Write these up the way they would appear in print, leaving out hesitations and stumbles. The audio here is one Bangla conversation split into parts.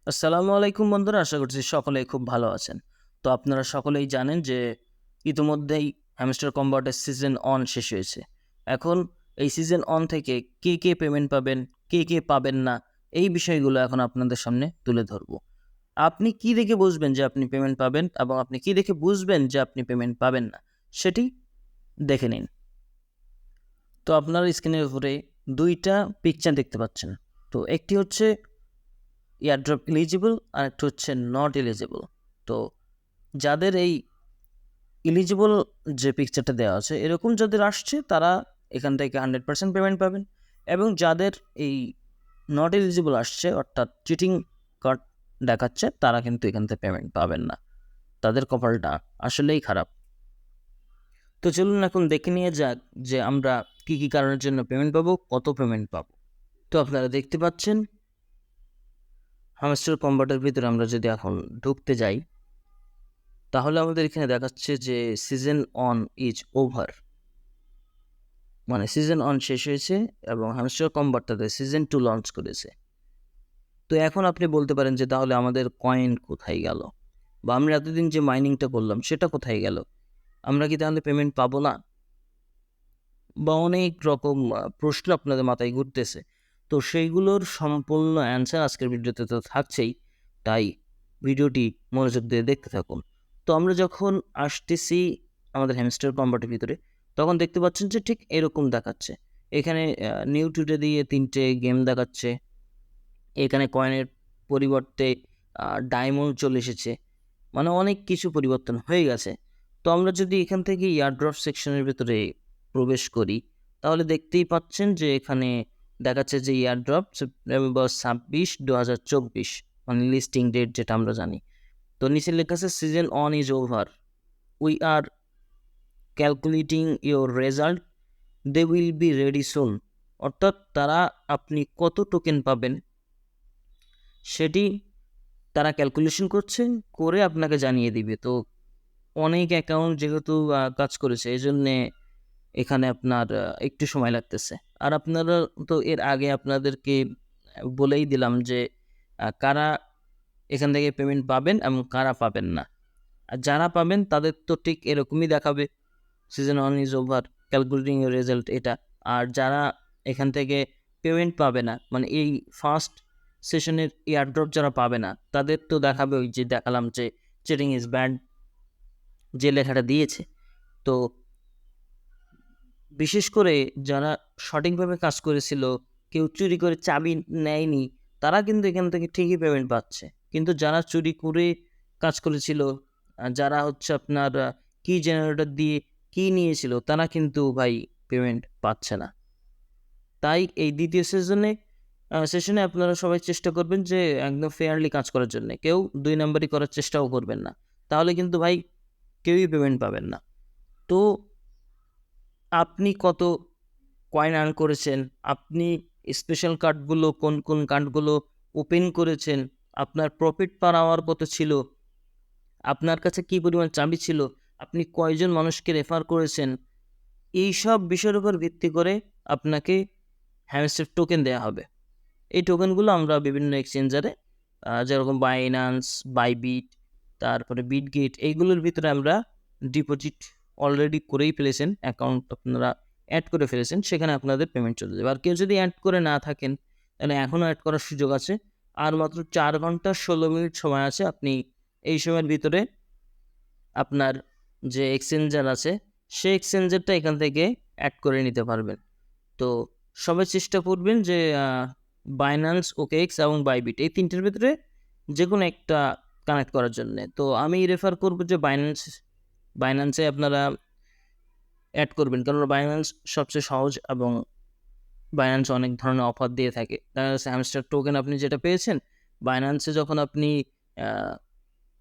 আসসালামু আলাইকুম বন্ধুরা, আশা করছি সকলেই খুব ভালো আছেন। তো আপনারা সকলেই জানেন যে ইতিমধ্যেই হ্যামস্টার কম্বাটের সিজন অন শেষ হয়েছে। এখন এই সিজন অন থেকে কে পেমেন্ট পাবেন, কে পাবেন না, এই বিষয়গুলো এখন আপনাদের সামনে তুলে ধরব। আপনি কি দেখে বুঝবেন যে আপনি পেমেন্ট পাবেন এবং আপনি কি দেখে বুঝবেন যে আপনি পেমেন্ট পাবেন না, সেটি দেখে নিন। তো আপনারা স্ক্রিনের উপরে ২ টা পিকচার দেখতে পাচ্ছেন। তো একটি হচ্ছে এয়ারড্রপ এলিজিবল আর একটা হচ্ছে নট এলিজিবল। তো যাদের এই এলিজিবল যে পিকচারটা দেওয়া আছে এরকম যাদের আসছে তারা এখান থেকে 100% পেমেন্ট পাবেন, এবং যাদের এই নট এলিজিবল আসছে অর্থাৎ চিটিং কার্ড দেখাচ্ছে তারা কিন্তু এখান থেকে পেমেন্ট পাবেন না। তাদের কপালটা আসলেই খারাপ। তো চলুন এখন দেখে নিয়ে যাক যে আমরা কি কারণের জন্য পেমেন্ট পাবো, কত পেমেন্ট পাবো। তো আপনারা দেখতে পাচ্ছেন হামস্টার কম্বাটের ভিতরে আমরা যদি এখন ঢুকতে যাই তাহলে আমাদের এখানে দেখাচ্ছে যে সিজন অন ইজ ওভার, মানে সিজন অন শেষ হয়েছে এবং হ্যামস্টার কম্বাট তাদের সিজন 2 লঞ্চ করেছে। তো এখন আপনি বলতে পারেন যে তাহলে আমাদের কয়েন কোথায় গেল, বা আমরা এতদিন যে মাইনিংটা করলাম সেটা কোথায় গেল, আমরা কি তাহলে পেমেন্ট পাবো না, বা অনেক রকম প্রশ্ন আপনাদের মাথায় ঘুরতেছে। তো সেইগুলোর সম্পূর্ণ অ্যান্সার আজকের ভিডিওতে তো থাকছেই, তাই ভিডিওটি মনোযোগ দিয়ে দেখতে থাকুন। তো আমরা যখন আসতেছি আমাদের হ্যামস্টার কম্বাটের ভিতরে, তখন দেখতে পাচ্ছেন যে ঠিক এরকম দেখাচ্ছে। এখানে নিউ টুডে দিয়ে 3টে গেম দেখাচ্ছে। এখানে কয়েনের পরিবর্তে ডায়মন্ড চলে এসেছে। মানে অনেক কিছু পরিবর্তন হয়ে গেছে। তো আমরা যদি এখান থেকে এয়ারড্রপ সেকশনের ভেতরে প্রবেশ করি, তাহলে দেখতেই পাচ্ছেন যে এখানে দেখাচ্ছে যে এয়ারড্রপ সেপ্টেম্বর 26, 2024, মানে লিস্টিং ডেট যেটা আমরা জানি। তো নিচে লেখা আছে season on is over, we are calculating your result, they will be ready soon. অর্থাৎ তারা আপনি কত টোকেন পাবেন সেটি তারা ক্যালকুলেশন করছে, করে আপনাকে জানিয়ে দিবে। তো অনেক অ্যাকাউন্ট যেহেতু কাজ করেছে এজন্যে এখানে আপনার একটু সময় লাগতেছে। আর আপনারা তো এর আগে আপনাদেরকে বলেই দিলাম যে কারা এখান থেকে পেমেন্ট পাবেন এবং কারা পাবেন না। আর যারা পাবেন তাদের তো ঠিক এরকমই দেখাবে season one is over, calculating your result এটা। আর যারা এখান থেকে পেমেন্ট পাবে না, মানে এই ফার্স্ট সেশনের এয়ারড্রপ যারা পাবে না, তাদের তো দেখাবে ওই যে দেখালাম যে চিটিং ইজ ব্যাড যে লেখাটা দিয়েছে। তো বিশেষ করে যারা সঠিকভাবে কাজ করেছিল, কেউ চুরি করে চাবি নেয়নি, তারা কিন্তু এখান থেকে ঠিকই পেমেন্ট পাচ্ছে। কিন্তু যারা চুরি করে কাজ করেছিল, যারা হচ্ছে আপনার কি জেনারেটর দিয়ে কি নিয়েছিল, তারা কিন্তু ভাই পেমেন্ট পাচ্ছে না। তাই এই দ্বিতীয় সেশনে আপনারা সবাই চেষ্টা করবেন যে একদম ফেয়ারলি কাজ করার জন্যে। কেউ ২ নাম্বারি করার চেষ্টাও করবেন না। তাহলে কিন্তু ভাই কেউই পেমেন্ট পাবেন না। তো আপনি কত কয়েন আর্ন করেছেন, আপনি স্পেশাল কার্ডগুলো কোন কার্ডগুলো ওপেন করেছেন, আপনার প্রফিট পার আওয়ার কত ছিল, আপনার কাছে কী পরিমাণ চাবি ছিল, আপনি কয়জন মানুষকে রেফার করেছেন, এইসব বিষয়ের উপর ভিত্তি করে আপনাকে হ্যামস্টার টোকেন দেয়া হবে। এই টোকেনগুলো আমরা বিভিন্ন এক্সচেঞ্জারে যেরকম বাইন্যান্স, বাইবিট, তারপরে বিটগেট, এইগুলোর ভিতরে আমরা ডিপোজিট অলরেডি করেই ফেলেছেন, অ্যাকাউন্ট আপনারা অ্যাড করে ফেলেছেন, সেখানে আপনাদের পেমেন্ট চলে যাবে। আর কেউ যদি অ্যাড করে না থাকেন তাহলে এখনও অ্যাড করার সুযোগ আছে। আর মাত্র 4 ঘন্টা 16 মিনিট সময় আছে। আপনি এই সময়ের ভিতরে আপনার যে এক্সচেঞ্জার আছে সেই এক্সচেঞ্জারটা এখান থেকে অ্যাড করে নিতে পারবেন। তো সবাই চেষ্টা করবেন যে বাইন্যান্স, ওকেএক্স এবং বাইবিট এই ৩টের ভিতরে যেকোনো একটা কানেক্ট করার জন্যে। তো আমি রেফার করব যে বাইন্যান্সে আপনারা অ্যাড করবেন, কারণ বাইন্যান্স সবচেয়ে সহজ এবং বাইন্যান্স অনেক ধরনের অফার দিয়ে থাকে। দেখা যাচ্ছে হ্যামস্টার টোকেন আপনি যেটা পেয়েছেন, বাইন্যান্সে যখন আপনি আ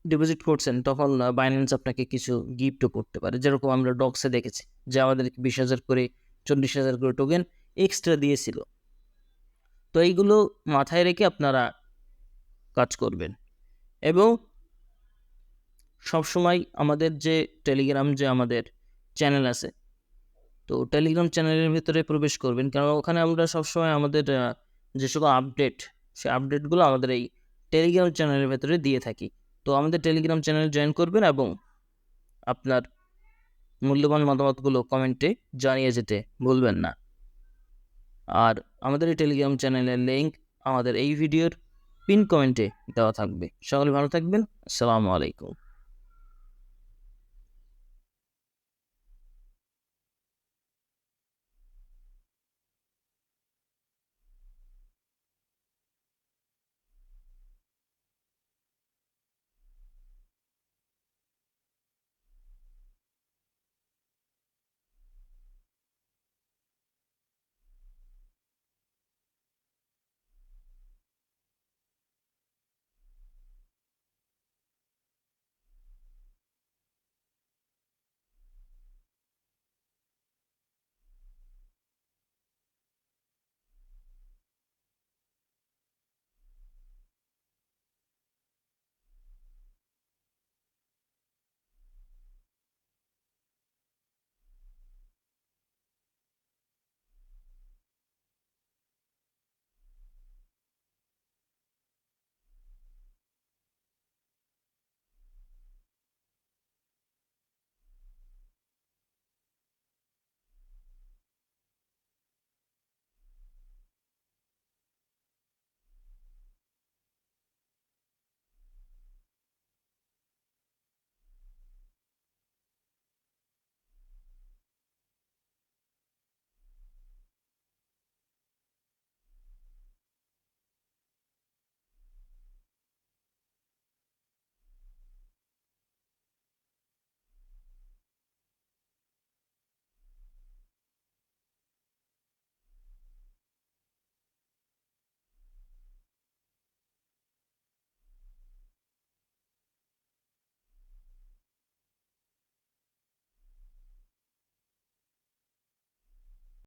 ডিপোজিট করছেন তখন বাইন্যান্স আপনাকে কিছু গিফটও করতে পারে। যেরকম আমরা ডক্সে দেখেছি যে আমাদেরকে 20,000 করে 40,000 করে টোকেন এক্সট্রা দিয়েছিল। তো এইগুলো মাথায় রেখে আপনারা কাজ করবেন, এবং সবসময় আমাদের যে টেলিগ্রাম যে আমাদের চ্যানেল আছে, তো টেলিগ্রাম চ্যানেলের ভিতরে প্রবেশ করবেন, কারণ ওখানে আমরা সবসময় আমাদের যে সকল আপডেট, সেই আপডেটগুলো আমাদের এই টেলিগ্রাম চ্যানেলের ভেতরে দিয়ে থাকি। তো আমাদের টেলিগ্রাম চ্যানেলে জয়েন করবেন এবং আপনার মূল্যবান মতামতগুলো কমেন্টে জানিয়ে যেতে ভুলবেন না। আর আমাদের এই টেলিগ্রাম চ্যানেলের লিঙ্ক আমাদের এই ভিডিওর পিন কমেন্টে দেওয়া থাকবে। সকলে ভালো থাকবেন। আসসালামু আলাইকুম।